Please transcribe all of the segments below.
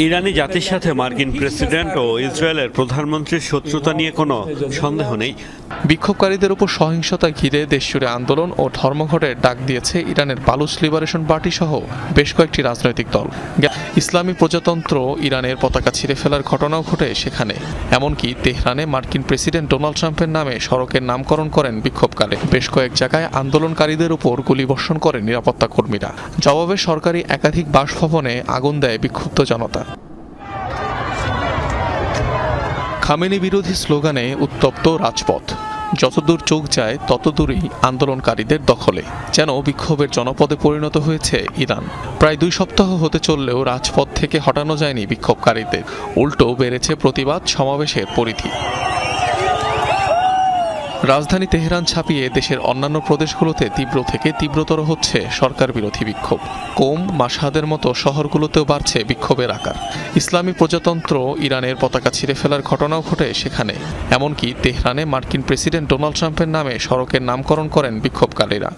ইরানি জাতির সাথে মার্কিন প্রেসিডেন্ট ও ইসরায়েলের প্রধানমন্ত্রীর শত্রুতা নিয়ে কোনো সন্দেহ নেই। বিক্ষোভকারীদের উপর সহিংসতা ঘিরে দেশজুড়ে আন্দোলন ও ধর্মঘটের ডাক দিয়েছে ইরানের বালুচ লিবারেশন পার্টি সহ বেশ কয়েকটি রাজনৈতিক দল। ইসলামী প্রজাতন্ত্র ইরানের পতাকা ছিঁড়ে ফেলার ঘটনাও ঘটে সেখানে। এমনকি তেহরানে মার্কিন প্রেসিডেন্ট ডোনাল্ড ট্রাম্পের নামে সড়কের নামকরণ করেন বিক্ষোভকারী। বেশ কয়েক জায়গায় আন্দোলনকারীদের উপর গুলিবর্ষণ করেন নিরাপত্তা কর্মীরা। জবাবে সরকারি একাধিক বাসভবনে আগুন দেয় বিক্ষুব্ধ জনতা। খামেনি বিরোধী স্লোগানে উত্তপ্ত রাজপথ। যতদূর চোখ যায় ততদূরই আন্দোলনকারীদের দখলে, যেন বিক্ষোভের জনপদে পরিণত হয়েছে ইরান। প্রায় 2 সপ্তাহ হতে চললেও রাজপথ থেকে হটানো যায়নি বিক্ষোভকারীদের, উল্টো বেড়েছে প্রতিবাদ সমাবেশের পরিধি। রাজধানী তেহরান ছাপিয়ে দেশের অন্যান্য প্রদেশগুলোতে তীব্র থেকে তীব্রতর হচ্ছে সরকার বিরোধী বিক্ষোভ। কোম, মাশহাদের মতো শহরগুলোতেও বাড়ছে বিক্ষোভের আকার। ইসলামী প্রজাতন্ত্র ইরানের পতাকা ছিঁড়ে ফেলার ঘটনাও ঘটে সেখানে। এমনকি তেহরানে মার্কিন প্রেসিডেন্ট ডোনাল্ড ট্রাম্পের নামে সড়কের নামকরণ করেন বিক্ষোভকারীরা।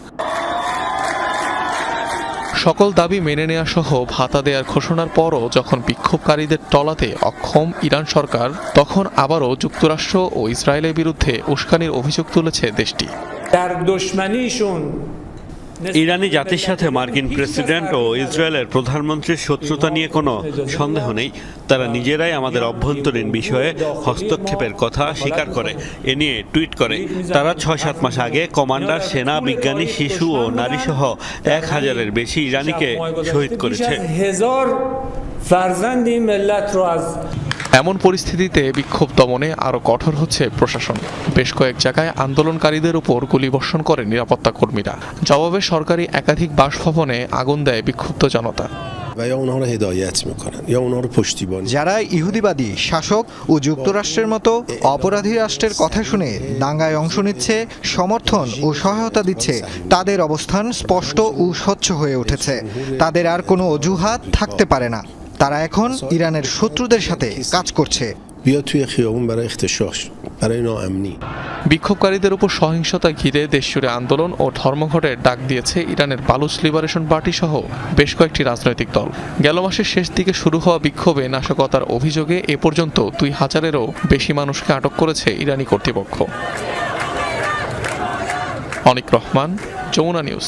সকল দাবি মেনে নেওয়া সহ ভাতা দেওয়ার ঘোষণার পরও যখন বিক্ষোভকারীদের টলাতে অক্ষম ইরান সরকার, তখন আবারও যুক্তরাষ্ট্র ও ইসরায়েলের বিরুদ্ধে উস্কানির অভিযোগ তুলেছে দেশটি। ইরানি জাতির সাথে মার্কিন প্রেসিডেন্ট ও ইসরায়েলের প্রধানমন্ত্রীর শত্রুতা নিয়ে কোনো সন্দেহ নেই। তারা নিজেরাই আমাদের অভ্যন্তরীণ বিষয়ে হস্তক্ষেপের কথা স্বীকার করে এ নিয়ে টুইট করে। তারা 6-7 মাস আগে কমান্ডার, সেনা, বিজ্ঞানী, শিশু ও নারীসহ 1000-এর বেশি ইরানিকে শহীদ করেছে। এমন পরিস্থিতিতে বিক্ষোভ দমনে আরও কঠোর হচ্ছে প্রশাসন। বেশ কয়েক জায়গায় আন্দোলনকারীদের উপর গুলিবর্ষণ করে নিরাপত্তা কর্মীরা। জবাবে সরকারি একাধিক বাসভবনে আগুন দেয় বিক্ষুব্ধ জনতা। যারা ইহুদিবাদী শাসক ও যুক্তরাষ্ট্রের মতো অপরাধী রাষ্ট্রের কথা শুনে দাঙ্গায় অংশ নিচ্ছে, সমর্থন ও সহায়তা দিচ্ছে, তাদের অবস্থান স্পষ্ট ও স্বচ্ছ হয়ে উঠেছে। তাদের আর কোনো অজুহাত থাকতে পারে না। তারা এখন ইরানের শত্রুদের সাথে কাজ করছে। বিক্ষোভকারীদের উপর সহিংসতা ঘিরে দেশজুড়ে আন্দোলন ও ধর্মঘটের ডাক দিয়েছে ইরানের বালুচ লিবারেশন পার্টি সহ বেশ কয়েকটি রাজনৈতিক দল। গেল মাসের শেষ দিকে শুরু হওয়া বিক্ষোভে নাশকতার অভিযোগে এ পর্যন্ত 2000-এরও বেশি মানুষকে আটক করেছে ইরানি কর্তৃপক্ষ। অনিক রহমান, যমুনা নিউজ।